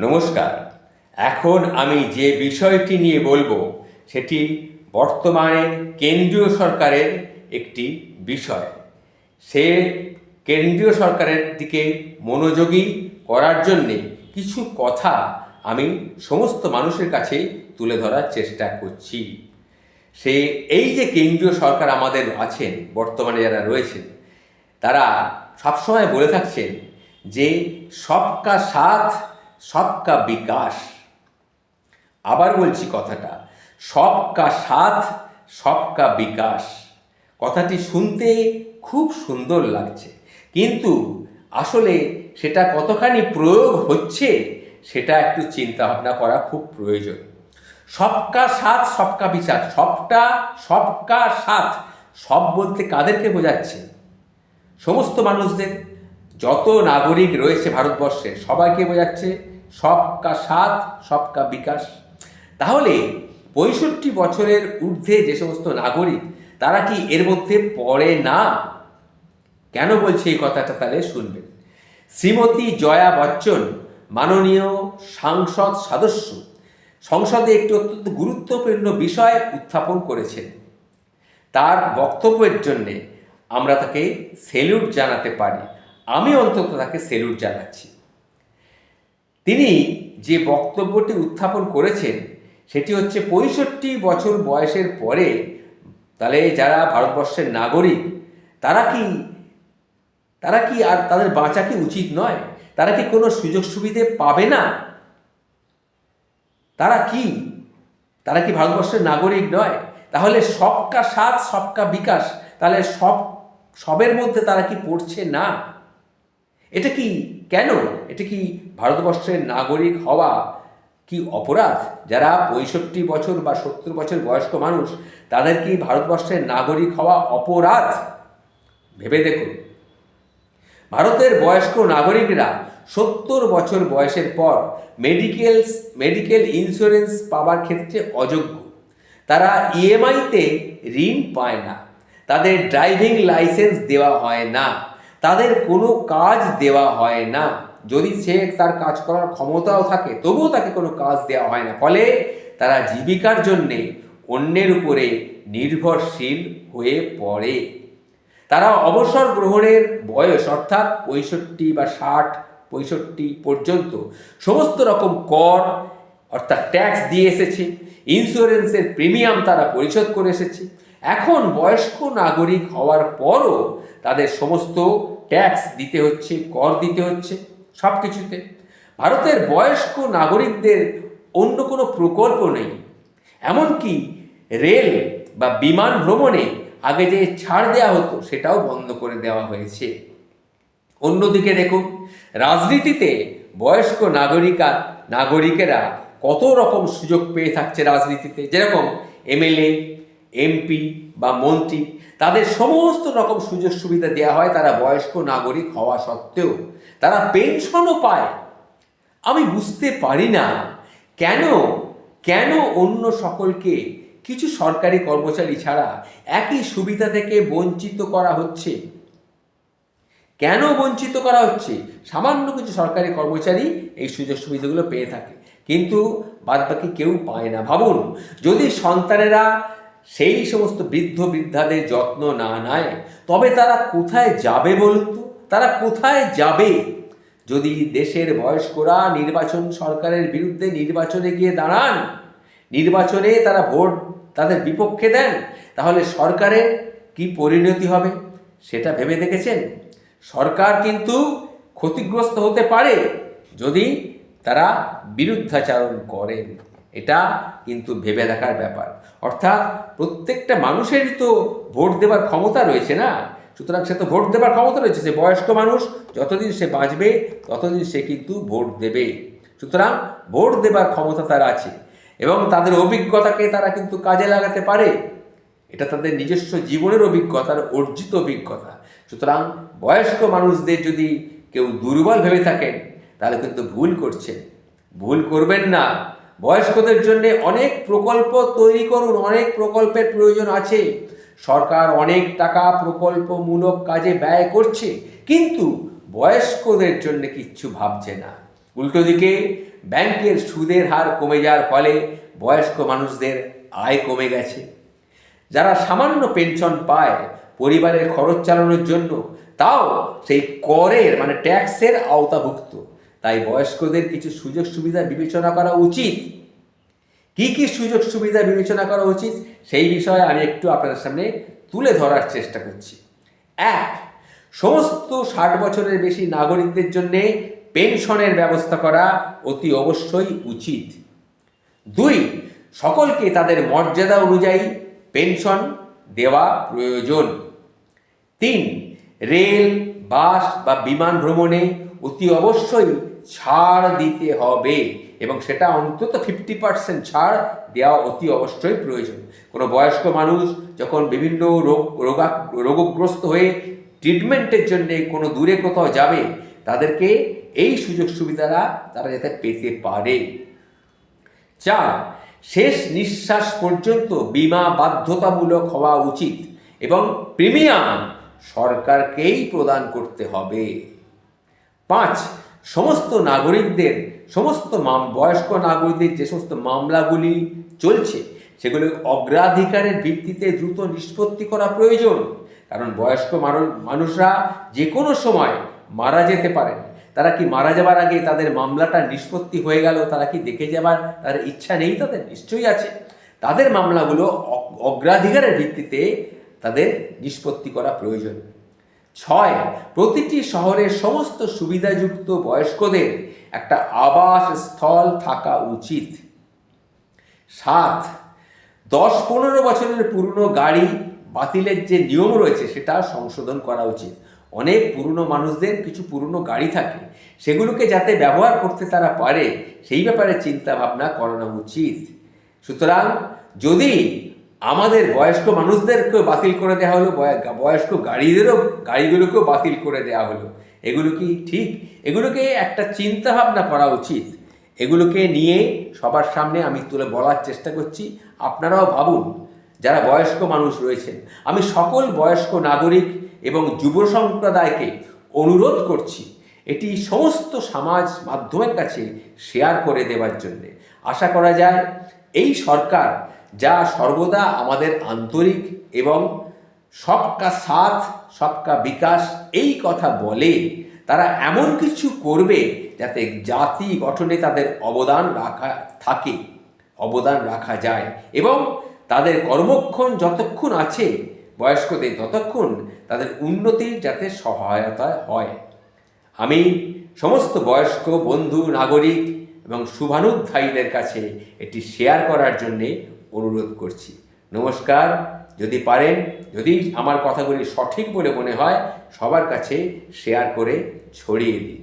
নমস্কার। এখন আমি যে বিষয়টি নিয়ে বলবো সেটি বর্তমানের কেন্দ্রীয় সরকারের একটি বিষয়। সে কেন্দ্রীয় সরকারের দিকে মনোযোগী করার জন্যে কিছু কথা আমি সমস্ত মানুষের কাছে তুলে ধরার চেষ্টা করছি। এই যে কেন্দ্রীয় সরকার আমাদের আছেন, বর্তমানে যারা রয়েছেন, তারা সবসময় বলে থাকছেন যে সবকা সাথ সবকা বিকাশ। আবার বলছি কথাটা, সবকা সাথ সবকা বিকাশ। কথাটি শুনতে খুব সুন্দর লাগছে, কিন্তু আসলে সেটা কতখানি প্রয়োগ হচ্ছে সেটা একটু চিন্তা ভাবনা করা খুব প্রয়োজন। সবকা সাথ সবকা বিচার, সবকা সাথ, সব বলতে কাদেরকে বোঝাচ্ছে? সমস্ত মানুষদের, যত নাগরিক রয়েছে ভারতবর্ষে সবাইকে বোঝাচ্ছে সবকা সাথ সবকা বিকাশ। তাহলে 65 বছরের ঊর্ধ্বে যে সমস্ত নাগরিক, তারা কি এর মধ্যে পড়ে না? কেন বলছে এই কথাটা তাহলে শুনবেন। শ্রীমতী জয়া বচ্চন, মাননীয় সাংসদ সদস্য, সংসদে একটি অত্যন্ত গুরুত্বপূর্ণ বিষয় উত্থাপন করেছেন। তার বক্তব্যের জন্যে আমরা তাকে সেলুট জানাতে পারি। আমি অন্তত তাকে সেলুট জানাচ্ছি। তিনি যে বক্তব্যটি উত্থাপন করেছেন সেটি হচ্ছে 65 বছর বয়সের পরে তাহলে যারা ভারতবর্ষের নাগরিক, তারা কি আর তাদের বাঁচা কি উচিত নয়? তারা কি কোনো সুযোগ সুবিধে পাবে না? তারা কি ভারতবর্ষের নাগরিক নয়? তাহলে সবকা সাথ সবকা বিকাশ, তাহলে সবের মধ্যে তারা কি পড়ছে না? এটা কি কেন? এটা কি ভারতবর্ষের নাগরিক হওয়া কি অপরাধ? যারা 65 বছর বা 70 বছর বয়স্ক মানুষ, তাদের কি ভারতবর্ষের নাগরিক হওয়া অপরাধ? ভেবে দেখুন। ভারতের বয়স্ক নাগরিকরা 70 বছর বয়সের পর মেডিকেল ইন্স্যুরেন্স পাওয়ার ক্ষেত্রে অযোগ্য। তারা ইএমআইতে ঋণ পায় না, তাদের ড্রাইভিং লাইসেন্স দেওয়া হয় না, তাদের কোনো কাজ দেওয়া হয় না। যদি সে তার কাজ করার ক্ষমতাও থাকে, তবুও তাকে কোনো কাজ দেওয়া হয় না। ফলে তারা জীবিকার জন্যে অন্যের উপরে নির্ভরশীল হয়ে পড়ে। তারা অবসর গ্রহণের বয়স অর্থাৎ 65 বা 60, 65 পর্যন্ত সমস্ত রকম কর অর্থাৎ ট্যাক্স দিয়ে এসেছে, ইন্স্যুরেন্সের প্রিমিয়াম তারা পরিশোধ করে এসেছে। এখন বয়স্ক নাগরিক হওয়ার পরও তাদের সমস্ত ট্যাক্স দিতে হচ্ছে, কর দিতে হচ্ছে, সব কিছুতে। ভারতের বয়স্ক নাগরিকদের অন্য কোনো প্রকল্প নেই। এমনকি রেল বা বিমান ভ্রমণে আগে যে ছাড় দেওয়া হতো সেটাও বন্ধ করে দেওয়া হয়েছে। অন্যদিকে দেখুন, রাজনীতিতে বয়স্ক নাগরিকেরা কত রকম সুযোগ পেয়ে থাকছে রাজনীতিতে। যেরকম এমএলএ, এমপি বা মন্ত্রী, তাদের সমস্ত রকম সুযোগ সুবিধা দেওয়া হয় তারা বয়স্ক নাগরিক হওয়া সত্ত্বেও। তারা পেনশনও পায়। আমি বুঝতে পারি না কেন অন্য সকলকে কিছু সরকারি কর্মচারী ছাড়া একই সুবিধা থেকে বঞ্চিত করা হচ্ছে। কেন বঞ্চিত করা হচ্ছে? সামান্য কিছু সরকারি কর্মচারী এই সুযোগ সুবিধাগুলো পেয়ে থাকে, কিন্তু বাদবাকি কেউ পায় না। ভাবুন, যদি সন্তানেরা সেই সমস্ত বৃদ্ধাদের যত্ন না নেয়, তবে তারা কোথায় যাবে বলুন তো? তারা কোথায় যাবে? যদি দেশের বয়স্করা সরকারের বিরুদ্ধে নির্বাচনে গিয়ে দাঁড়ান, নির্বাচনে তারা ভোট তাদের বিপক্ষে দেন, তাহলে সরকারের কি পরিণতি হবে সেটা ভেবে দেখেছেন? সরকার কিন্তু ক্ষতিগ্রস্ত হতে পারে যদি তারা বিরুদ্ধাচারণ করেন। এটা কিন্তু ভেবে দেখার ব্যাপার। অর্থাৎ প্রত্যেকটা মানুষেরই তো ভোট দেবার ক্ষমতা রয়েছে না? সুতরাং সে তো ভোট দেবার ক্ষমতা রয়েছে। সে বয়স্ক মানুষ, যতদিন সে বাঁচবে ততদিন সে কিন্তু ভোট দেবে। সুতরাং ভোট দেবার ক্ষমতা তার আছে এবং তাদের অভিজ্ঞতাকে তারা কিন্তু কাজে লাগাতে পারে। এটা তাদের নিজস্ব জীবনের অভিজ্ঞতার অর্জিত অভিজ্ঞতা। সুতরাং বয়স্ক মানুষদের যদি কেউ দুর্বল ভেবে থাকেন, তাহলে কিন্তু ভুল করছেন। ভুল করবেন না। বয়স্কদের জন্য অনেক প্রকল্প তৈরি করুন। অনেক প্রকল্পের প্রয়োজন আছে। সরকার অনেক টাকা প্রকল্পমূলক কাজে ব্যয় করছে, কিন্তু বয়স্কদের জন্য কিচ্ছু ভাবছে না। উল্টো দিকে ব্যাংকের সুদের হার কমে যাওয়ার ফলে বয়স্ক মানুষদের আয় কমে গেছে। যারা সামান্য পেনশন পায় পরিবারের খরচ চালানোর জন্য, তাও সেই করের মানে ট্যাক্সের আওতাভুক্ত। তাই বয়স্কদের কিছু সুযোগ সুবিধা বিবেচনা করা উচিত। কি কি সুযোগ সুবিধা বিবেচনা করা উচিত সেই বিষয়ে আমি একটু আপনাদের সামনে তুলে ধরার চেষ্টা করছি। 1. সমস্ত 60 বছরের বেশি নাগরিকদের জন্যে পেনশনের ব্যবস্থা করা অতি অবশ্যই উচিত। 2. সকলকে তাদের মর্যাদা অনুযায়ী পেনশন দেওয়া প্রয়োজন। 3. রেল, বাস বা বিমান ভ্রমণে অতি অবশ্যই ছাড় দিতে হবে এবং সেটা অন্তত 50% ছাড় দেওয়া অতি অবশ্যই প্রয়োজন। কোনো বয়স্ক মানুষ যখন বিভিন্ন রোগগ্রস্ত হয়ে ট্রিটমেন্টের জন্য কোনো দূরে কোথাও যাবে, তাদেরকে এই সুযোগ সুবিধাটা তারা যাতে পেতে পারে। 4. শেষ নিঃশ্বাস পর্যন্ত বিমা বাধ্যতামূলক হওয়া উচিত এবং প্রিমিয়াম সরকারকেই প্রদান করতে হবে। 5. সমস্ত বয়স্ক নাগরিকদের যে সমস্ত মামলাগুলি চলছে সেগুলো অগ্রাধিকারের ভিত্তিতে দ্রুত নিষ্পত্তি করা প্রয়োজন। কারণ বয়স্ক মানুষরা যে কোনো সময় মারা যেতে পারেন। তারা কি মারা যাবার আগে তাদের মামলাটা নিষ্পত্তি হয়ে গেল, তারা কি দেখে যাবার তাদের ইচ্ছা নেই? তাদের নিশ্চয়ই আছে। তাদের মামলাগুলো অগ্রাধিকারের ভিত্তিতে তাদের নিষ্পত্তি করা প্রয়োজন। 6. প্রতিটি শহরের সমস্ত সুবিধাযুক্ত বয়স্কদের একটা আবাস স্থল থাকা উচিত। 7. 10-15 বছরের পুরনো গাড়ি বাতিলের যে নিয়ম রয়েছে সেটা সংশোধন করা উচিত। অনেক পুরনো মানুষদের কিছু পুরনো গাড়ি থাকে, সেগুলোকে যাতে ব্যবহার করতে তারা পারে সেই ব্যাপারে চিন্তা ভাবনা করানো উচিত। সুতরাং যদি আমাদের বয়স্ক মানুষদেরকেও বাতিল করে দেওয়া হলো, বয়স্ক গাড়িগুলোকেও বাতিল করে দেওয়া হলো, এগুলো কি ঠিক? এগুলোকে একটা চিন্তা ভাবনা করা উচিত। এগুলোকে নিয়ে সবার সামনে আমি তুলে বলার চেষ্টা করছি। আপনারাও ভাবুন, যারা বয়স্ক মানুষ রয়েছেন। আমি সকল বয়স্ক নাগরিক এবং যুব সম্প্রদায়কে অনুরোধ করছি এটি সমস্ত সমাজ মাধ্যমের কাছে শেয়ার করে দেওয়ার জন্যে। আশা করা যায় এই সরকার যা সর্বদা আমাদের আন্তরিক এবং সবকা সাথ সবকা বিকাশ এই কথা বলে, তারা এমন কিছু করবে যাতে জাতি গঠনে তাদের অবদান রাখা যায় এবং তাদের কর্মক্ষণ যতক্ষণ আছে বয়স্কদের, ততক্ষণ তাদের উন্নতির যাতে সহায়তা হয়। আমি সমস্ত বয়স্ক বন্ধু, নাগরিক এবং শুভানুধ্যায়ীদের কাছে এটি শেয়ার করার জন্যে অনুরোধ করছি। নমস্কার। যদি আমার কথাগুলি সঠিক বলে মনে হয়, সবার কাছে শেয়ার করে ছড়িয়ে দিন।